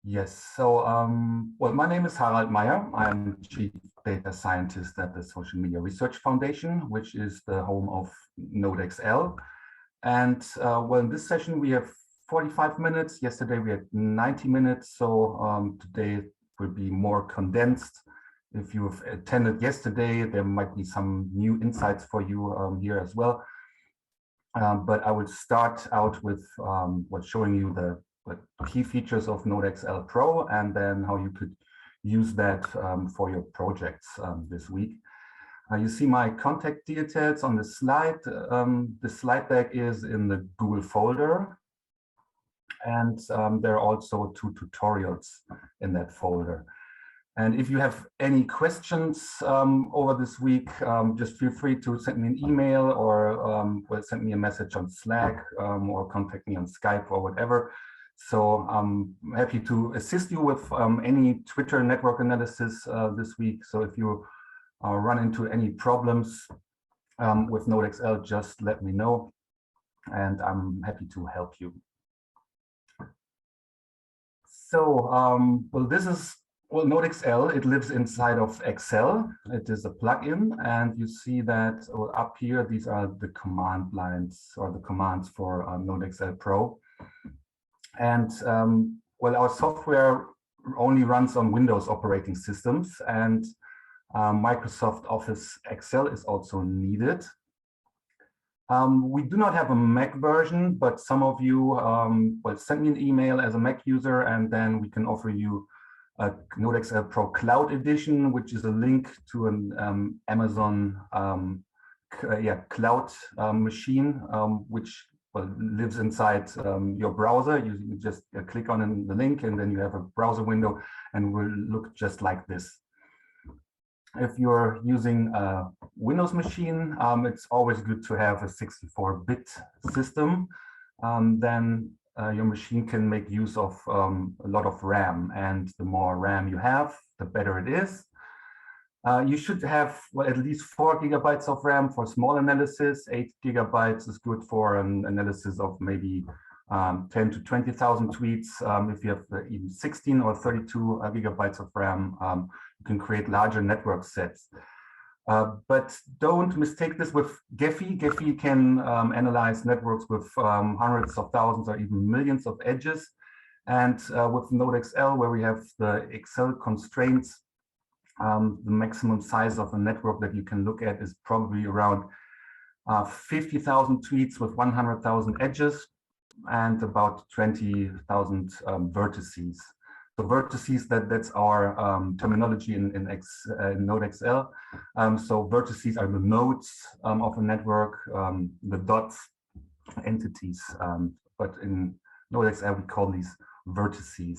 Yes, so well, my name is Harald Meier. I'm Chief Data Scientist at the Social Media Research Foundation, which is the home of NodeXL. And well, in this session, we have 45 minutes. Yesterday, we had 90 minutes. So today will be more condensed. If you've attended yesterday, there might be some new insights for you here as well. But I will start out with showing you the key features of NodeXL Pro, and then how you could use that for your projects this week. You see my contact details on the slide. The slide deck is in the Google folder, and there are also 2 tutorials in that folder. And if you have any questions over this week, just feel free to send me an email or send me a message on Slack or contact me on Skype or whatever. So I'm happy to assist you with any Twitter network analysis this week. So if you run into any problems with NodeXL, just let me know, and I'm happy to help you. So, well, this is NodeXL. It lives inside of Excel. It is a plugin, and you see that up here, these are the command lines or the commands for NodeXL Pro. And well, our software only runs on Windows operating systems, and Microsoft Office Excel is also needed. We do not have a Mac version, but some of you well, send me an email as a Mac user, and then we can offer you a NodeXL Pro Cloud Edition, which is a link to an Amazon cloud machine, which lives inside your browser. You just click on the link, and then you have a browser window, and will look just like this. If you're using a Windows machine, it's always good to have a 64-bit system. Then your machine can make use of a lot of RAM, and the more RAM you have, the better it is. You should have at least 4 gigabytes of RAM for small analysis. 8 gigabytes is good for an analysis of maybe 10 to 20,000 tweets. If you have even 16 or 32 gigabytes of RAM, you can create larger network sets. But don't mistake this with Gephi. Gephi can analyze networks with hundreds of thousands or even millions of edges. And with NodeXL, where we have the Excel constraints, the maximum size of a network that you can look at is probably around 50,000 tweets with 100,000 edges and about 20,000 vertices. So vertices, that's our terminology in NodeXL. So vertices are the nodes of a network, the dots, entities. But in NodeXL, we call these vertices.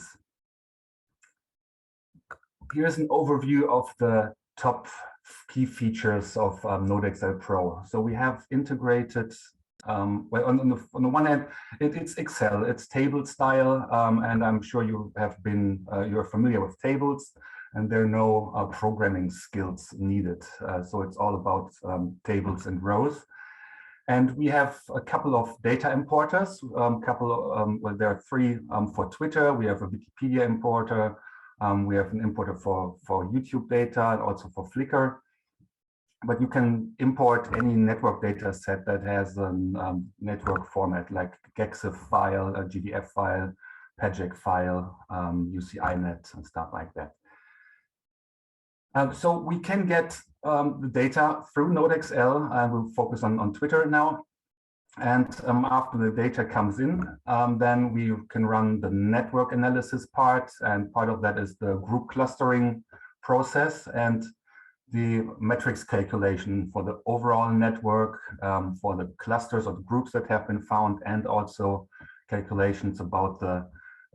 Here's an overview of the top key features of NodeXL Pro. So we have integrated, well, on the one hand, it's Excel, it's table style, and I'm sure you have been, you're familiar with tables, and there are no programming skills needed. So it's all about tables and rows. And we have a couple of data importers, well, there are 3 for Twitter. We have a Wikipedia importer. We have an importer for YouTube data and also for Flickr. But you can import any network data set that has a network format like GEXIF file, a GDF file, PAGEC file, UCINet, and stuff like that. So we can get the data through NodeXL. I will focus on Twitter now. And after the data comes in, then we can run the network analysis part. And part of that is the group clustering process and the metrics calculation for the overall network, for the clusters or the groups that have been found, and also calculations about the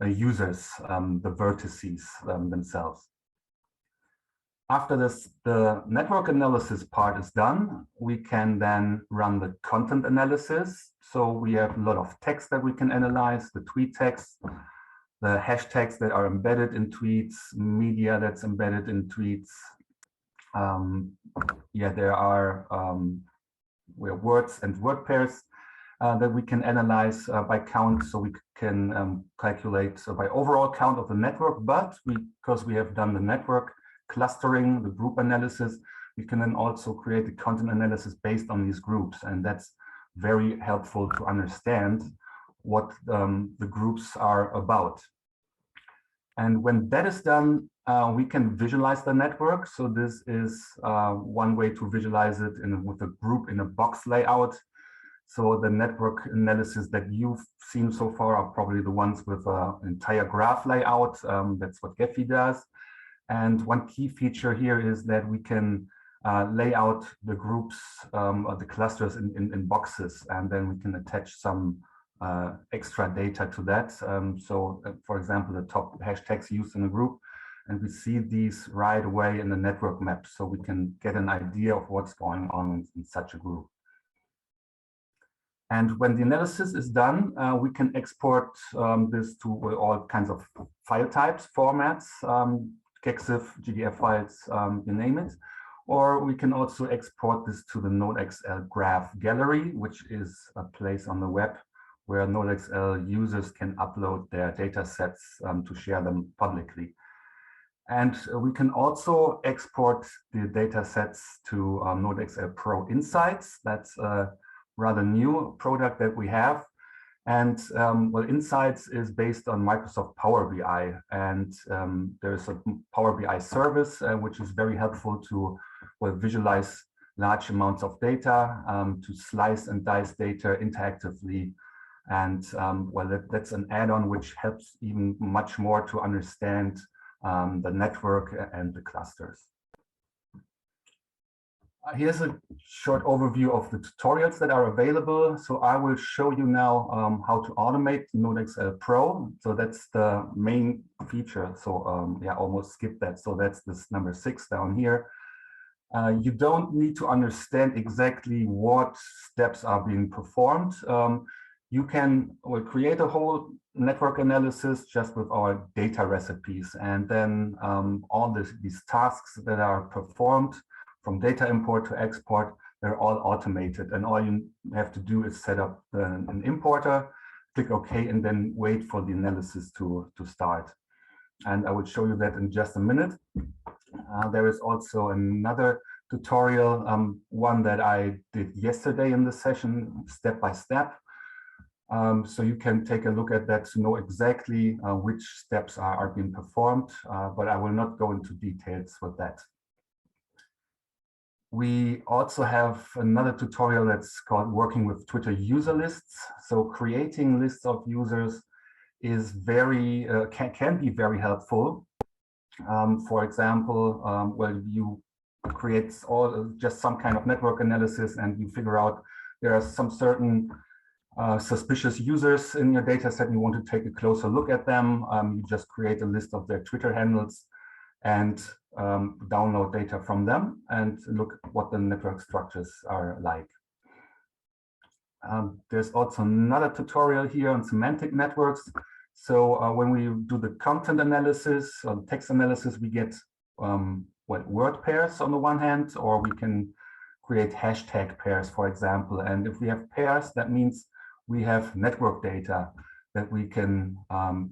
users, the vertices themselves. After this, the network analysis part is done, we can then run the content analysis. So we have a lot of text that we can analyze, the tweet text, the hashtags that are embedded in tweets, media that's embedded in tweets. Yeah, there are words and word pairs. that we can analyze by count, so we can calculate by overall count of the network, but because we have done the network clustering, the group analysis, we can then also create a content analysis based on these groups, and that's very helpful to understand what the groups are about. And when that is done, we can visualize the network. So this is one way to visualize it with a group in a box layout. So the network analysis that you've seen so far are probably the ones with an entire graph layout. That's what Gephi does. And one key feature here is that we can lay out the groups or the clusters in boxes, and then we can attach some extra data to that. For example, the top hashtags used in a group, and we see these right away in the network map, so we can get an idea of what's going on in such a group. And when the analysis is done, we can export this to all kinds of file types, formats, GEXIF, GDF files, you name it. Or we can also export this to the NodeXL graph gallery, which is a place on the web where NodeXL users can upload their data sets to share them publicly. And we can also export the data sets to NodeXL Pro Insights. That's a rather new product that we have. And well, Insights is based on Microsoft Power BI. And there's a Power BI service, which is very helpful to visualize large amounts of data, to slice and dice data interactively. And well, that's an add-on which helps even much more to understand the network and the clusters. Here's a short overview of the tutorials that are available. So I will show you now how to automate NodeXL Pro. So that's the main feature. So yeah, almost skip that. So that's this number 6 down here. You don't need to understand exactly what steps are being performed. You can create a whole network analysis just with our data recipes, and then all these tasks that are performed from data import to export, they're all automated, and all you have to do is set up an importer, click OK, and then wait for the analysis to start. And I will show you that in just a minute. There is also another tutorial, one that I did yesterday in the session, step by step. So you can take a look at that to know exactly which steps are being performed, but I will not go into details with that. We also have another tutorial that's called working with Twitter user lists. So creating lists of users is can be very helpful. For example, well, you create just some kind of network analysis and you figure out there are some certain suspicious users in your data set, and you want to take a closer look at them. You just create a list of their Twitter handles and download data from them and look at what the network structures are like. There's also another tutorial here on semantic networks. So when we do the content analysis, text analysis, we get word pairs on the one hand, or we can create hashtag pairs, for example. And if we have pairs, that means we have network data that we can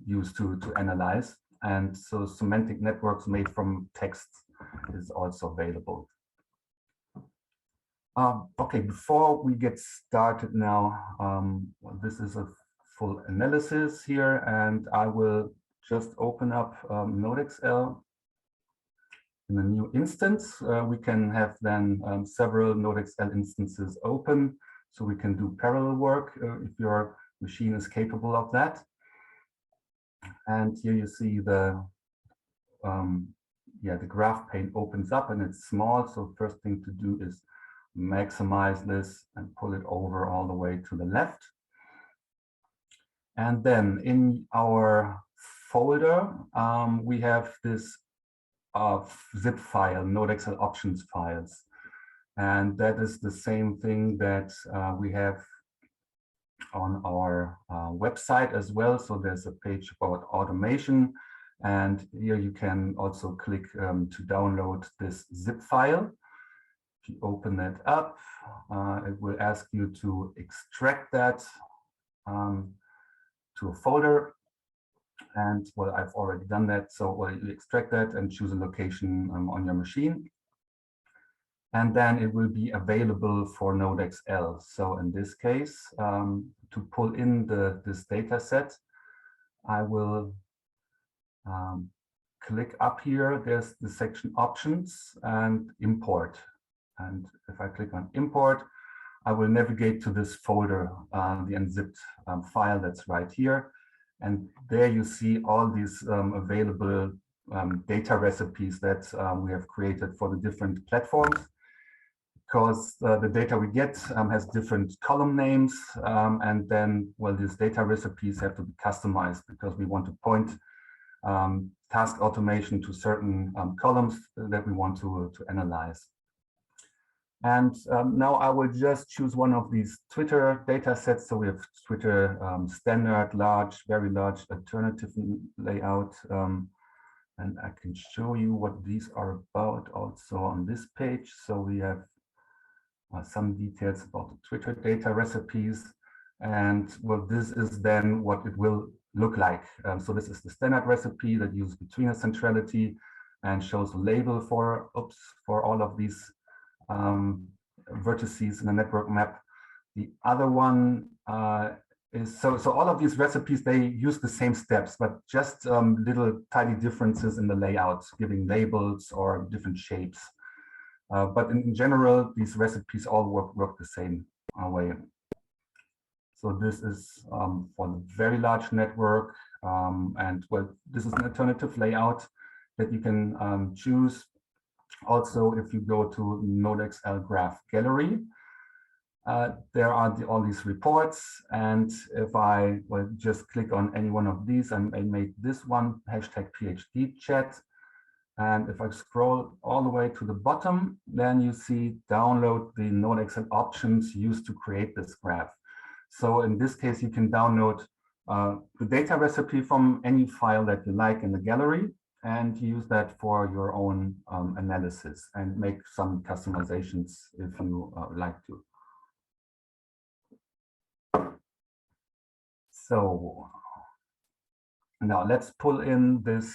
use to analyze. And so semantic networks made from text is also available. Okay, before we get started now, well, this is a full analysis here, and I will just open up NodeXL in a new instance. We can have then several NodeXL instances open, so we can do parallel work if your machine is capable of that. And here you see the graph pane opens up and it's small. So first thing to do is maximize this and pull it over all the way to the left. And then in our folder, we have this zip file, NodeXL options files. And that is the same thing that we have on our website as well. So there's a page about automation. And here you can also click to download this zip file. if you open that up, it will ask you to extract that to a folder. And well, I've already done that. So well, you extract that and choose a location on your machine. And then it will be available for NodeXL. So in this case, to pull in this data set, I will click up here. There's the section options and import. And if I click on import, I will navigate to this folder, the unzipped file that's right here. And there you see all these available data recipes that we have created for the different platforms. Because the data we get has different column names, and then, well, these data recipes have to be customized because we want to point task automation to certain columns that we want to analyze. And now I will just choose one of these Twitter data sets. So we have Twitter standard, large, very large, alternative layout. And I can show you what these are about also on this page. So we have some details about the Twitter data recipes. And well, this is then what it will look like. So this is the standard recipe that uses between centrality and shows a label for all of these vertices in the network map. The other one is, so all of these recipes, they use the same steps, but just little tiny differences in the layout, giving labels or different shapes. But in general, these recipes all work the same way. So this is for the very large network. And well, this is an alternative layout that you can choose. Also, if you go to NodeXL Graph Gallery, there are all these reports. And if I just click on any one of these, I made this one, #PhD chat. And if I scroll all the way to the bottom, then you see download the NodeXL options used to create this graph. So in this case, you can download the data recipe from any file that you like in the gallery and use that for your own analysis and make some customizations if you like to. So now let's pull in this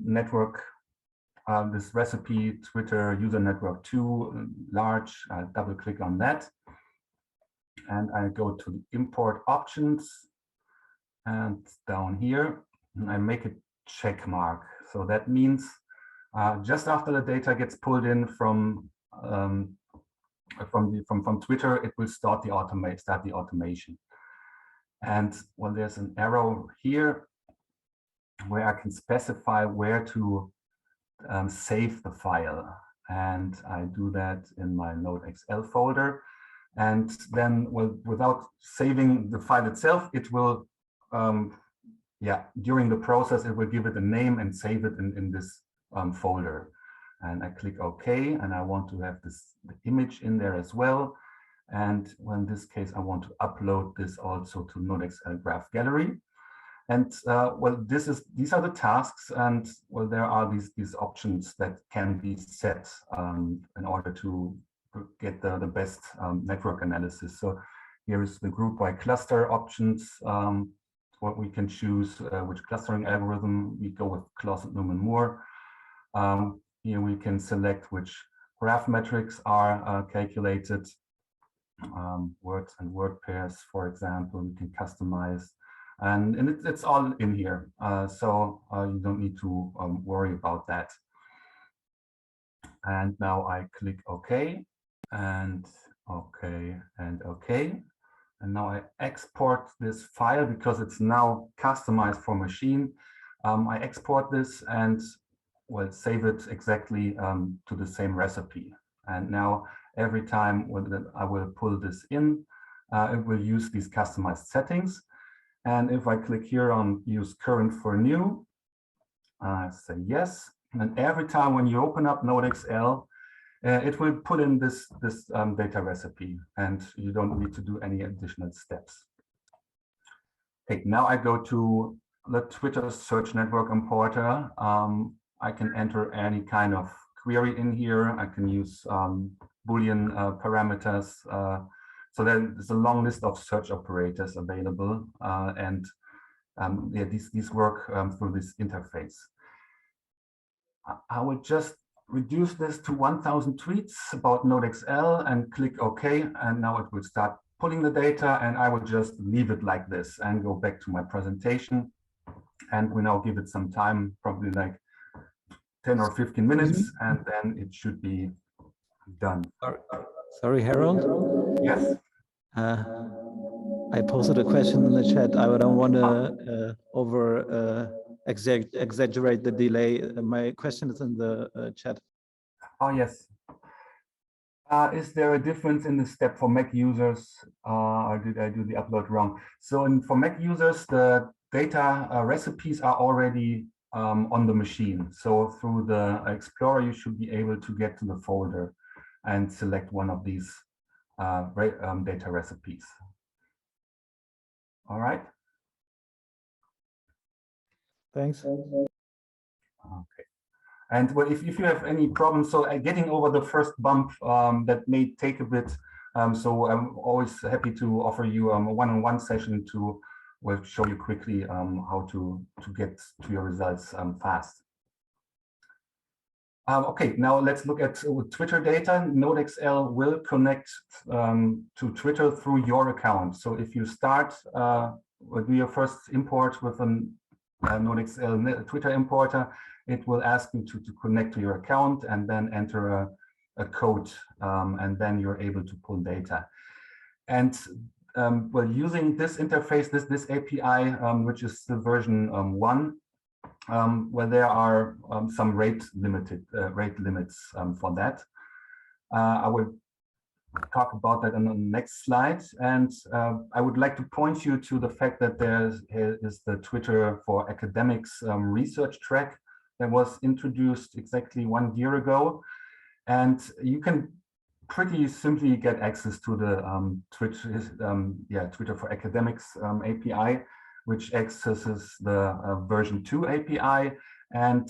network, this recipe, Twitter user network 2, large. I double click on that. And I go to the import options and down here, and I make a check mark. So that means just after the data gets pulled in from Twitter, it will start the automation. And well, there's an arrow here where I can specify where to save the file. And I do that in my NodeXL folder. And then, well, without saving the file itself, it will, during the process, it will give it a name and save it in this folder. And I click OK, and I want to have the image in there as well. And well, in this case, I want to upload this also to NodeXL Graph Gallery. And well, these are the tasks, and well, there are these options that can be set in order to get the best network analysis. So here is the group by cluster options. What we can choose, which clustering algorithm we go with, Clausen, Newman, Moore. Here we can select which graph metrics are calculated. Words and word pairs, for example, we can customize. And it's all in here. So you don't need to worry about that. And now I click OK. And OK, and OK. And now I export this file because it's now customized for machine. I export this and well, save it exactly to the same recipe. And now every time I will pull this in, it will use these customized settings. And if I click here on use current for new, say yes. And every time when you open up NodeXL, it will put in this data recipe, and you don't need to do any additional steps. Okay, now I go to the Twitter search network importer. I can enter any kind of query in here. I can use Boolean parameters. So there's a long list of search operators available, and yeah, these work through this interface. I will just reduce this to 1000 tweets about NodeXL and click OK, and now it will start pulling the data, and I will just leave it like this and go back to my presentation. And we now give it some time, probably like 10 or 15 minutes, and then it should be done. Sorry, Harald. Yes. I posted a question in the chat. I don't want to exaggerate the delay. My question is in the chat. Oh, yes. Is there a difference in the step for Mac users, or did I do the upload wrong? So for Mac users, the data recipes are already on the machine. So through the Explorer, you should be able to get to the folder and select one of these data recipes. All right. Thanks. Okay. And well, if you have any problems, so getting over the first bump, that may take a bit. So I'm always happy to offer you a one-on-one session to show you quickly how to get to your results fast. Okay, now let's look at Twitter data. NodeXL will connect to Twitter through your account. So if you start do your first import with an NodeXL Twitter importer, it will ask you to connect to your account and then enter a code, and then you're able to pull data. And well, using this interface, this API, which is the version 1, where there are some rate limits for that. I will talk about that on the next slide. And I would like to point you to the fact that there is the Twitter for Academics research track that was introduced exactly 1 year ago. And you can pretty simply get access to the Twitter for Academics API, which accesses the version 2 API. And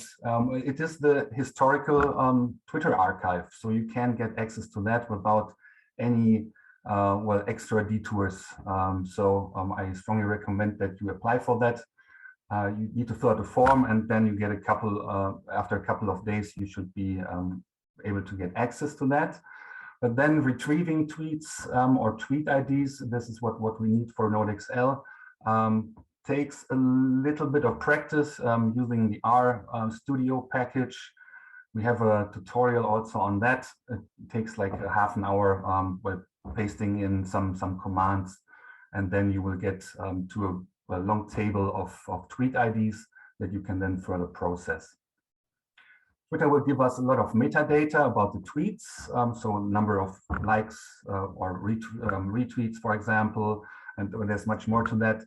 it is the historical Twitter archive. So you can get access to that without any well, extra detours. I strongly recommend that you apply for that. You need to fill out a form, and then you get after a couple of days, you should be able to get access to that. But then retrieving tweets or tweet IDs, this is what we need for NodeXL, takes a little bit of practice using the R Studio package. We have a tutorial also on that. It takes like a half an hour with pasting in some commands, and then you will get to a long table of tweet IDs that you can then further process. Twitter will give us a lot of metadata about the tweets, so number of likes or retweets, for example, and there's much more to that.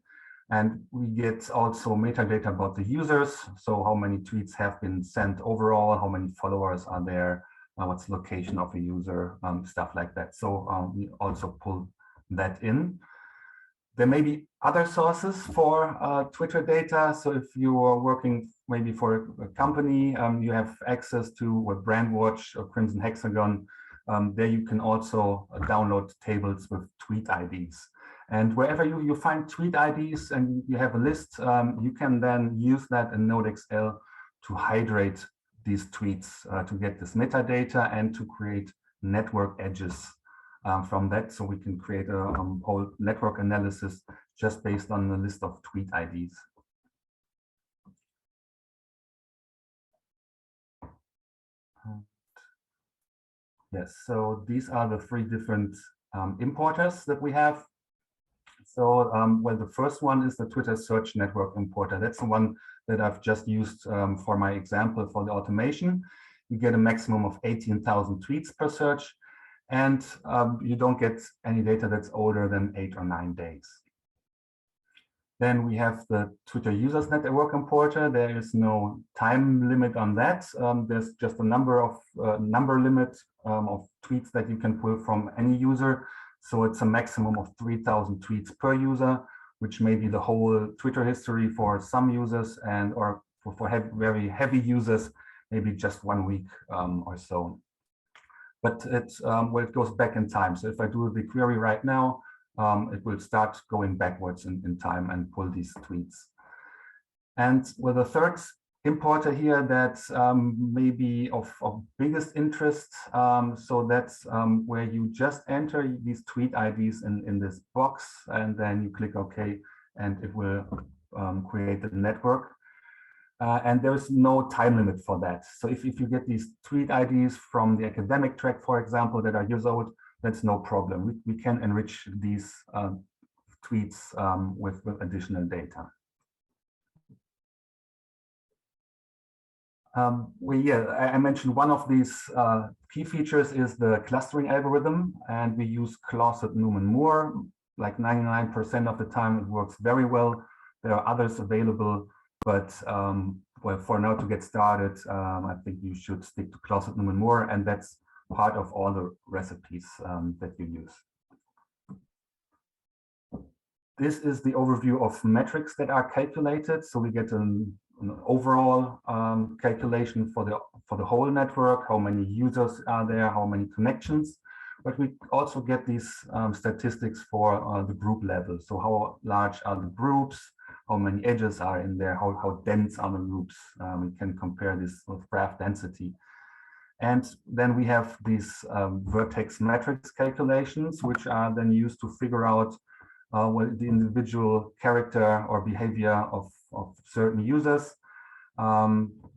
And we get also metadata about the users, so how many tweets have been sent overall, how many followers are there, what's the location of a user, stuff like that. So we also pull that in. There may be other sources for Twitter data. So if you are working maybe for a company, you have access to a Brandwatch or Crimson Hexagon. There you can also download tables with tweet IDs. And wherever you find tweet IDs and you have a list, you can then use that in NodeXL to hydrate these tweets to get this metadata and to create network edges from that. So we can create a whole network analysis just based on the list of tweet IDs. Yes, so these are the 3 different importers that we have. So, well, the first one is the Twitter Search Network Importer. That's the one that I've just used for my example for the automation. You get a maximum of 18,000 tweets per search, and you don't get any data that's older than 8 or 9 days. Then we have the Twitter Users Network Importer. There is no time limit on that. There's just a number limit of tweets that you can pull from any user. So it's a maximum of 3,000 tweets per user, which may be the whole Twitter history for some users, and or for very heavy users, maybe just 1 week or so. but well, it goes back in time. So if I do the query right now, it will start going backwards in time and pull these tweets. And with the third importer here that may be of biggest interest. So that's where you just enter these tweet IDs in this box, and then you click OK, and it will create the network. And there is no time limit for that. So if you get these tweet IDs from the academic track, for example, that are years old, that's no problem. We can enrich these tweets with additional data. I mentioned one of these key features is the clustering algorithm, and we use Closet Newman Moore. Like 99% of the time, it works very well. There are others available, but well, for now to get started, I think you should stick to Closet Newman Moore, and that's part of all the recipes that you use. This is the overview of metrics that are calculated. So we get an overall calculation for the whole network, how many users are there, how many connections, but we also get these statistics for the group level. So how large are the groups, how many edges are in there, how dense are the groups. We can compare this with graph density. And then we have these vertex matrix calculations, which are then used to figure out what the individual character or behavior of certain users.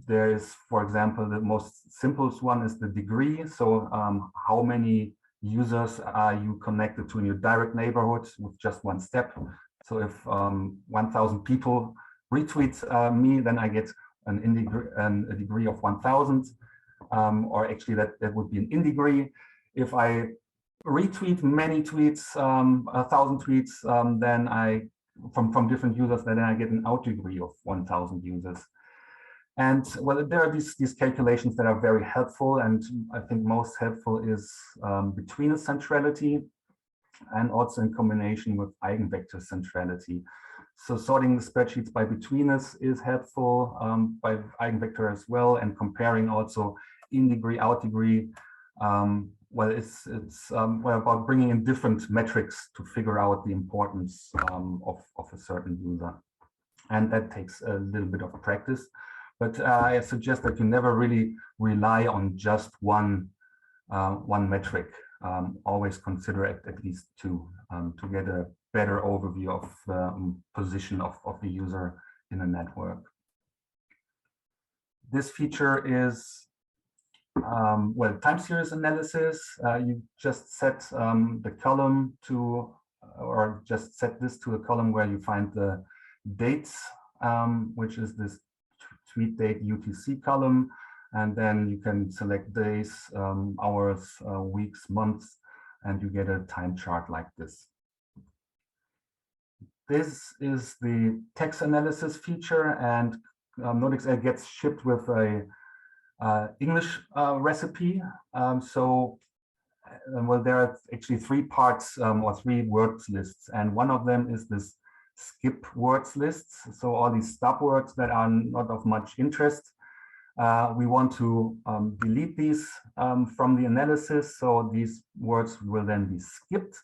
There is, for example, the most simplest one is the degree. So how many users are you connected to in your direct neighborhood with just one step? So if 1,000 people retweet me, then I get a degree of 1,000, or actually that would be an in degree. If I retweet many tweets, 1,000 tweets, then I from different users, then I get an out degree of 1,000 users. And well, there are these calculations that are very helpful, and I think most helpful is between centrality and also in combination with eigenvector centrality. So sorting the spreadsheets by betweenness is helpful, by eigenvector as well, and comparing also in degree, out degree. Well, it's well, about bringing in different metrics to figure out the importance of a certain user. And that takes a little bit of practice. But I suggest that you never really rely on just one metric. Always consider at least two to get a better overview of the position of the user in a network. This feature is well, time series analysis. You just set the column to, or just set this to a column where you find the dates, which is this tweet date UTC column, and then you can select days, hours, weeks, months, and you get a time chart like this. This is the text analysis feature, and NodeXL gets shipped with a English recipe. Well, there are actually three parts or three words lists, and one of them is this skip words lists. So all these stop words that are not of much interest, we want to delete these from the analysis. So these words will then be skipped.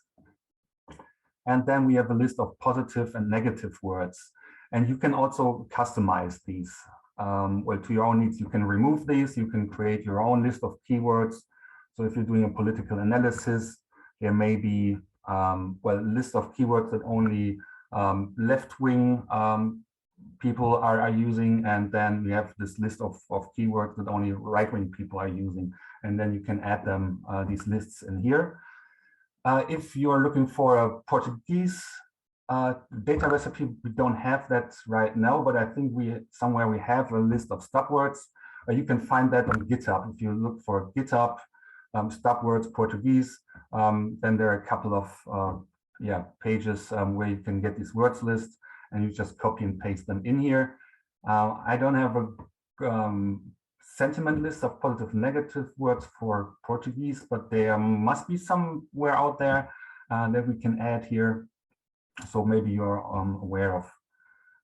And then we have a list of positive and negative words. And you can also customize these. Well, to your own needs, you can remove these. You can create your own list of keywords. So if you're doing a political analysis, there may be well, a list of keywords that only left-wing people are using, and then we have this list of keywords that only right-wing people are using, and then you can add them these lists in here. If you are looking for a Portuguese data recipe, we don't have that right now, but I think somewhere we have a list of stop words. You can find that on GitHub. If you look for GitHub stop words Portuguese, then there are a couple of pages where you can get these words lists, and you just copy and paste them in here. I don't have a sentiment list of positive and negative words for Portuguese, but there must be somewhere out there that we can add here. So maybe you're aware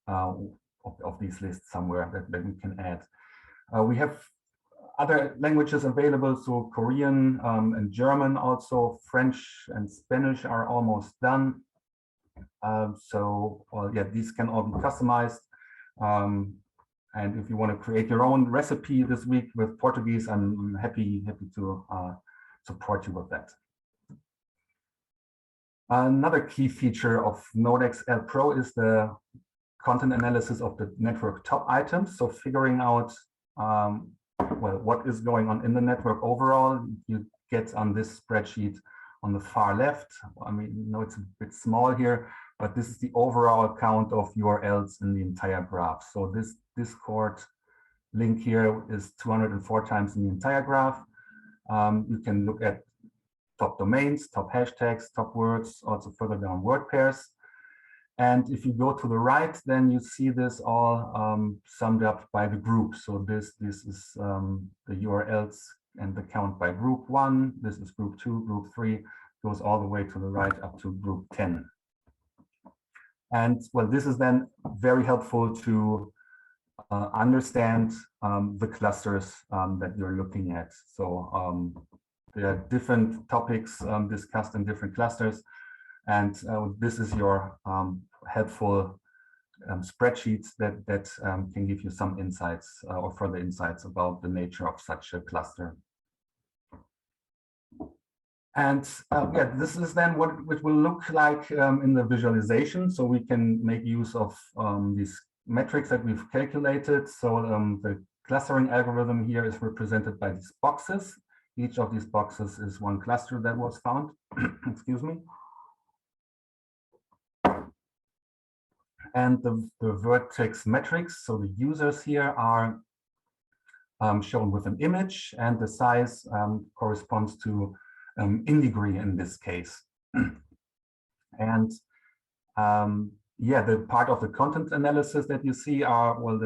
of these lists somewhere that we can add. We have other languages available, so Korean and German also. French and Spanish are almost done. So yeah, these can all be customized. And if you want to create your own recipe this week with Portuguese, I'm happy to support you with that. Another key feature of NodeXL Pro is the content analysis of the network top items. So figuring out well, what is going on in the network overall. You get on this spreadsheet on the far left. I mean, it's a bit small here, but this is the overall count of URLs in the entire graph. So this Discord link here is 204 times in the entire graph. You can look at top domains, top hashtags, top words, also further down word pairs. And if you go to the right, then you see this all summed up by the group. So this is the URLs and the count by group 1. This is group 2, group 3, goes all the way to the right up to group 10. And well, this is then very helpful to understand the clusters that you're looking at. So there are different topics discussed in different clusters. And this is your helpful spreadsheets that can give you some insights or further insights about the nature of such a cluster. And yeah, this is then what it will look like in the visualization. So we can make use of these metrics that we've calculated. So the clustering algorithm here is represented by these boxes. Each of these boxes is one cluster that was found. Excuse me. And the vertex metrics, so the users here are shown with an image, and the size corresponds to in degree in this case. And yeah, the part of the content analysis that you see are, well,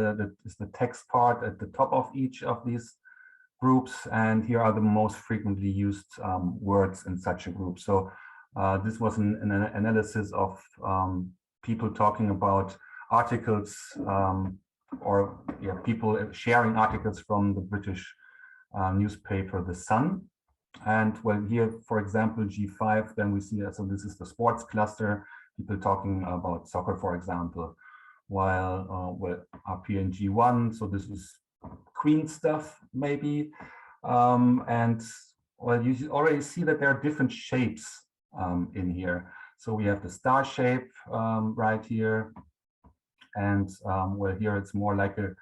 is the text part at the top of each of these groups, and here are the most frequently used words in such a group. So this was an analysis of people talking about articles or yeah, people sharing articles from the British newspaper, The Sun. And well, here, for example, G5, then we see, so this is the sports cluster, people talking about soccer, for example, while well, up here in G1, so this is Queen stuff, maybe. And well, you already see that there are different shapes in here. So we have the star shape right here. And well, here it's more like a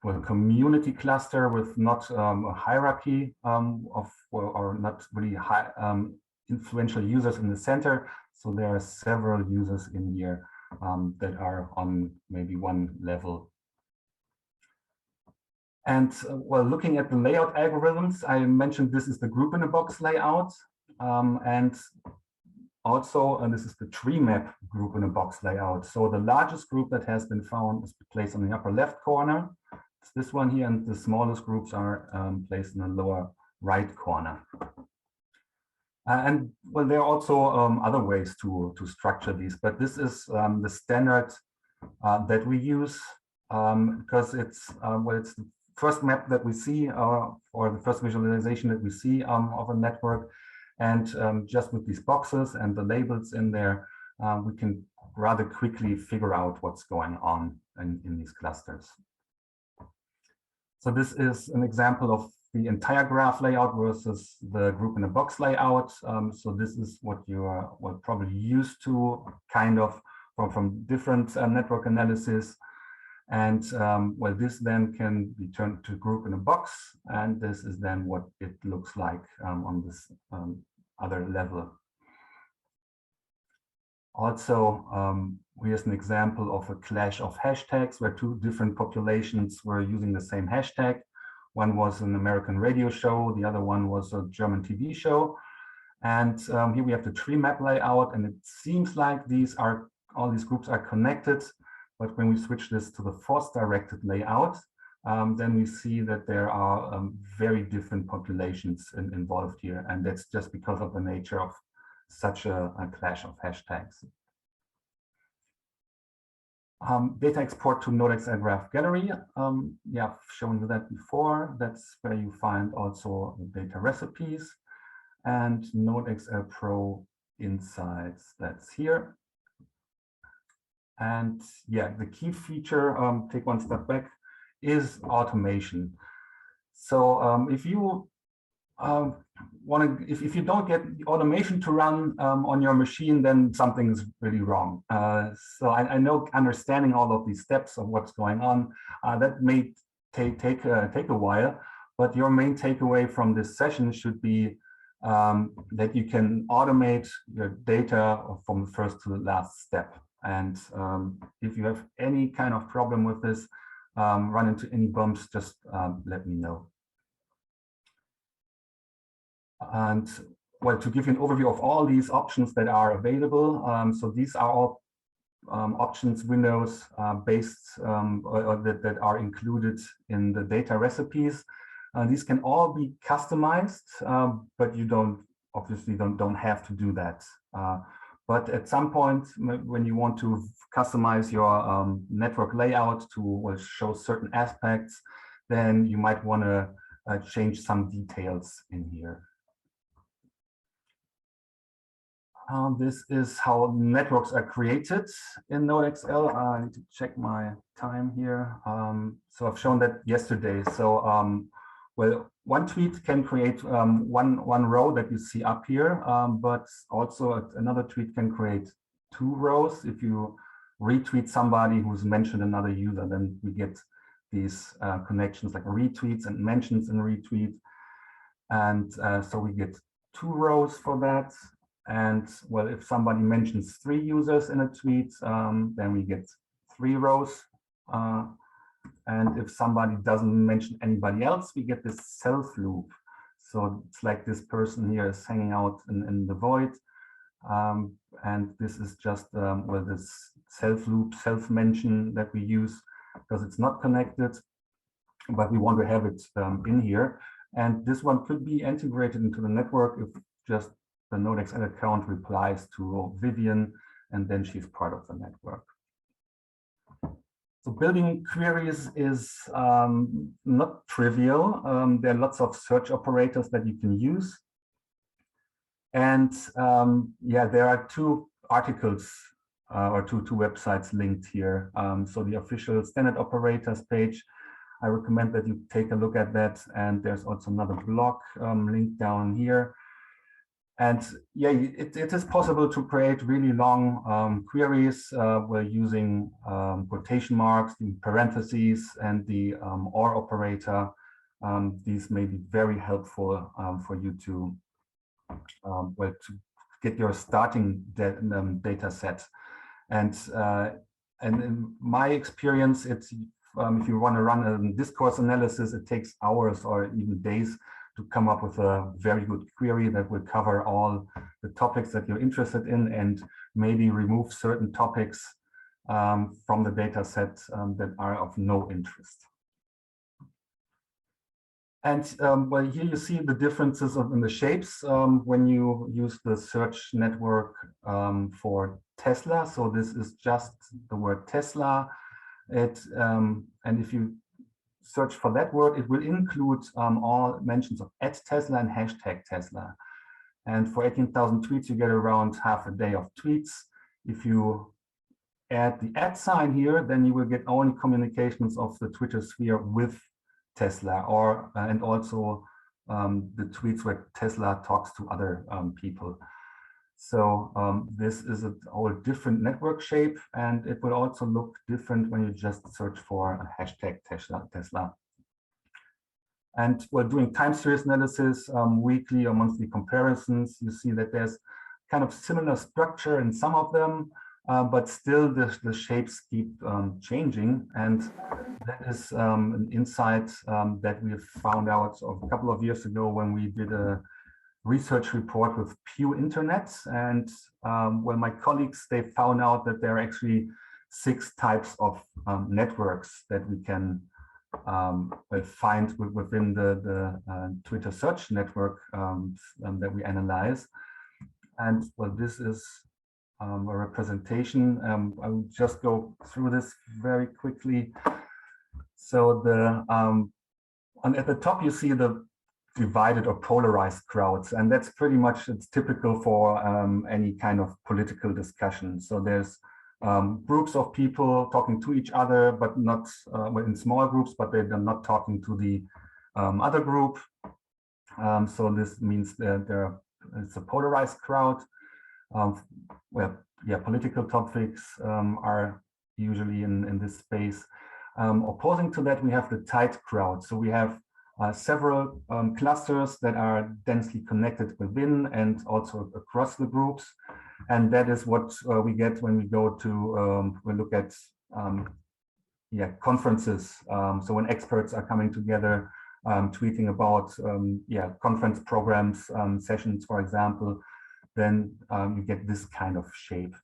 well, community cluster with not a hierarchy of, or not really high influential users in the center. So there are several users in here that are on maybe one level. And well, looking at the layout algorithms, I mentioned this is the group in a box layout. And also, and this is the tree map group in a box layout. So the largest group that has been found is placed on the upper left corner. It's this one here, and the smallest groups are placed in the lower right corner. And well, there are also other ways to structure these, but this is the standard that we use because it's well, it's the first map that we see or the first visualization that we see of a network. And just with these boxes and the labels in there, we can rather quickly figure out what's going on in these clusters. So this is an example of the entire graph layout versus the group in a box layout. So this is what you are probably used to, kind of from different network analysis. And well, this then can be turned to group in a box, and this is then what it looks like on this other level. Also, here's an example of a clash of hashtags where two different populations were using the same hashtag. One was an American radio show, the other one was a German TV show. And here we have the tree map layout, and it seems like all these groups are connected. But when we switch this to the force-directed layout, then we see that there are very different populations involved here. And that's just because of the nature of such a clash of hashtags. Data export to NodeXL Graph Gallery. Yeah, I've shown you that before. That's where you find also data recipes and NodeXL Pro Insights. That's here. And yeah, the key feature, take one step back, is automation. So if you if you don't get the automation to run on your machine, then something is really wrong. So I know understanding all of these steps of what's going on, that may take a while, but your main takeaway from this session should be that you can automate your data from the first to the last step. And if you have any kind of problem with this, run into any bumps, just let me know. And well, to give you an overview of all these options that are available, so these are all options windows based or that are included in the data recipes. These can all be customized, but you obviously don't have to do that. But at some point, when you want to customize your network layout to show certain aspects, then you might want to change some details in here. This is how networks are created in NodeXL. I need to check my time here. So I've shown that yesterday. So well, one tweet can create one row that you see up here, but also another tweet can create 2 rows. If you retweet somebody who's mentioned another user, then we get these connections like retweets and mentions in retweet. And so we get 2 rows for that. And well, if somebody mentions 3 users in a tweet, then we get 3 rows. And if somebody doesn't mention anybody else, we get this self loop. So it's like this person here is hanging out in the void. And this is just well, this self loop, self mention that we use because it's not connected, but we want to have it in here. And this one could be integrated into the network if just the NodeXL account replies to Vivian, and then she's part of the network. So building queries is not trivial. There are lots of search operators that you can use. And yeah, there are 2 articles or two websites linked here. So the official standard operators page, I recommend that you take a look at that. And there's also another blog linked down here. And yeah, it is possible to create really long queries while using quotation marks, the parentheses, and the OR operator. These may be very helpful for you to well, to get your starting data set. And in my experience, it's if you want to run a discourse analysis, it takes hours or even days to come up with a very good query that will cover all the topics that you're interested in and maybe remove certain topics from the data set that are of no interest. And well, here you see the differences in the shapes when you use the search network for Tesla. So this is just the word Tesla. And if you search for that word, it will include all mentions of @Tesla and #Tesla. And for 18,000 tweets, you get around half a day of tweets. If you add the @ here, then you will get only communications of the Twitter sphere with Tesla, or and also the tweets where Tesla talks to other people. So this is a whole different network shape, and it will also look different when you just search for a #Tesla. And we're doing time series analysis, weekly or monthly comparisons. You see that there's kind of similar structure in some of them, but still the shapes keep changing. And that is an insight that we found out a couple of years ago when we did a research report with Pew Internet. And well, my colleagues, they found out that there are actually 6 types of networks that we can find within the Twitter search network that we analyze. And well, this is a representation. I will just go through this very quickly. So the at the top you see the divided or polarized crowds, and that's pretty much, it's typical for any kind of political discussion. So there's groups of people talking to each other, but not in small groups, but they're not talking to the other group. So this means that it's a polarized crowd, where political topics are usually in this space. Opposing to that, we have the tight crowd. So we have several clusters that are densely connected within and also across the groups. And that is what we get when we go to, we look at conferences. So when experts are coming together, tweeting about conference programs, sessions, for example, then you get this kind of shape.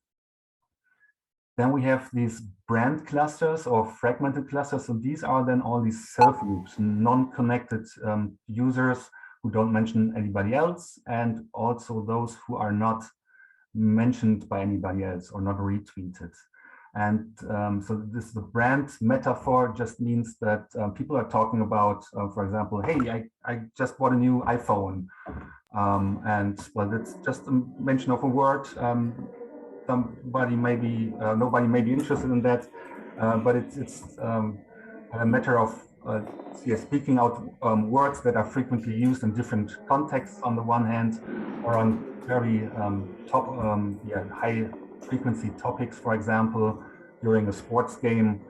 Then we have these brand clusters or fragmented clusters. And these are then all these self-groups, non-connected users who don't mention anybody else, and also those who are not mentioned by anybody else or not retweeted. And so this, the brand metaphor just means that people are talking about, for example, hey, I just bought a new iPhone. And well, that's just a mention of a word. Somebody maybe, nobody may be interested in that, but it's a matter of speaking out words that are frequently used in different contexts on the one hand, or on very high frequency topics, for example, during a sports game,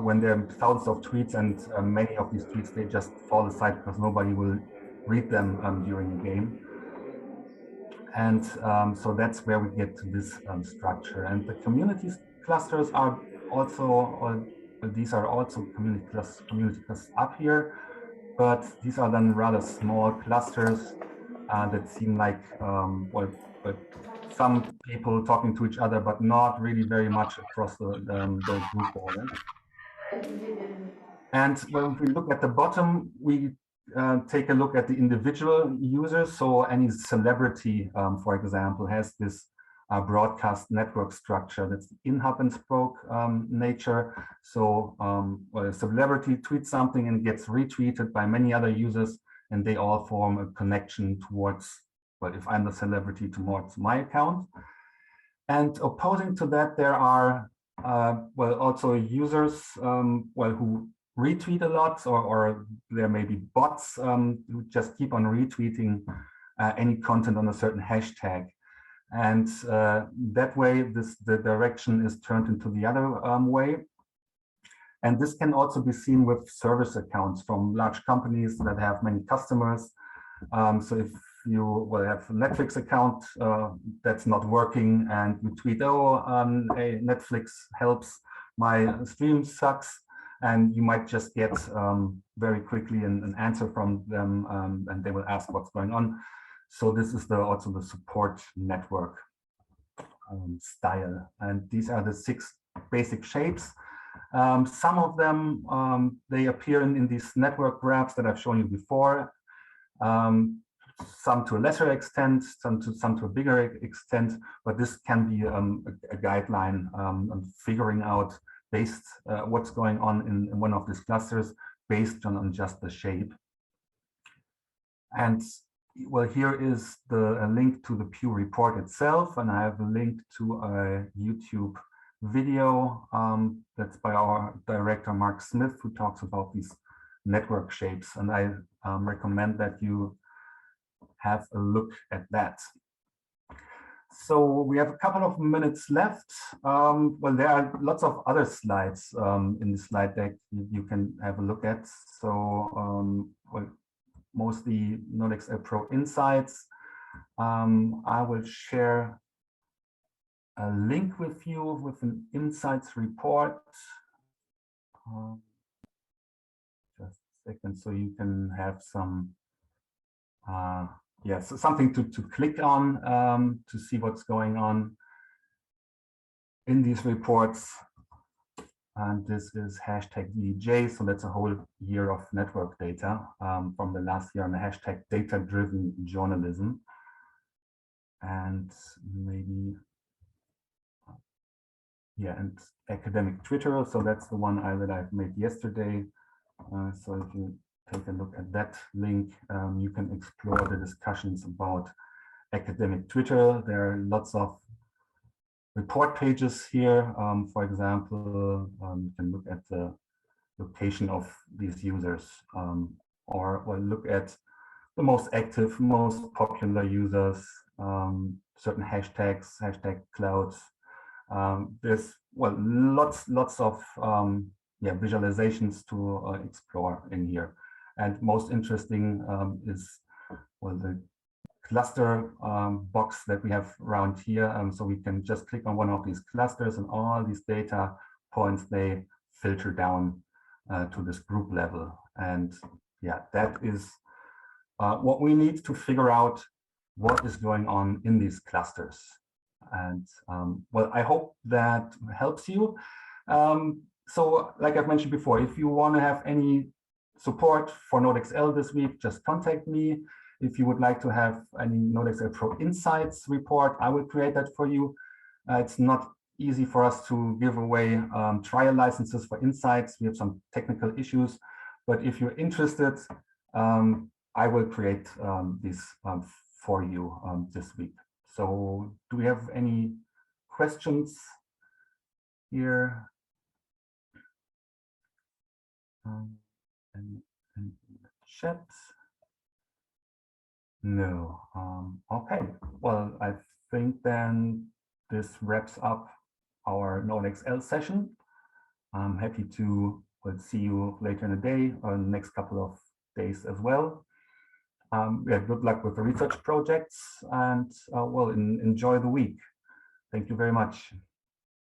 when there are thousands of tweets, and many of these tweets, they just fall aside because nobody will read them during a game. And so that's where we get to this structure. And the communities clusters are also, these are also community clusters up here, but these are then rather small clusters that seem like, some people talking to each other, but not really very much across the group border. And when we look at the bottom, we take a look at the individual users. So any celebrity, for example, has this broadcast network structure that's in hub and spoke nature. So a celebrity tweets something and gets retweeted by many other users, and they all form a connection towards, well, if I'm the celebrity, towards my account. And opposing to that, there are also users who retweet a lot, or there may be bots who just keep on retweeting any content on a certain hashtag. And that way, the direction is turned into the other way. And this can also be seen with service accounts from large companies that have many customers. So if you have a Netflix account that's not working, and you tweet, oh, hey, Netflix helps, my stream sucks, and you might just get very quickly an answer from them, and they will ask what's going on. So this is also the support network style. And these are the 6 basic shapes. Some of them, they appear in these network graphs that I've shown you before. Some to a lesser extent, some to a bigger extent, but this can be a guideline on figuring out based what's going on in one of these clusters based on just the shape. And well, here is a link to the Pew report itself, and I have a link to a YouTube video that's by our director, Mark Smith, who talks about these network shapes. And I recommend that you have a look at that. So we have a couple of minutes left. Well, there are lots of other slides in the slide deck you can have a look at. So well, mostly NodeXL Pro insights. I will share a link with you with an insights report. Just a second, so you can have some so something to click on to see what's going on in these reports. And this is hashtag DJ, so that's a whole year of network data from the last year on the hashtag data-driven journalism. And maybe yeah, and academic Twitter. So that's the one that I've made yesterday. So if you take a look at that link, you can explore the discussions about academic Twitter. There are lots of report pages here. For example, you can look at the location of these users, or look at the most active, most popular users, certain hashtags, hashtag clouds. There's lots of visualizations to explore in here. And most interesting is the cluster box that we have around here. So we can just click on one of these clusters, and all these data points, they filter down to this group level. And yeah, that is what we need to figure out what is going on in these clusters. And I hope that helps you. So like I've mentioned before, if you want to have any support for NodeXL this week, just contact me. If you would like to have any NodeXL Pro Insights report, I will create that for you. It's not easy for us to give away trial licenses for Insights. We have some technical issues, but if you're interested, I will create this for you this week. So do we have any questions here? In the chat? No. Okay. Well, I think then this wraps up our NodeXL session. I'm happy to see you later in the day or the next couple of days as well. Good luck with the research projects, and enjoy the week. Thank you very much.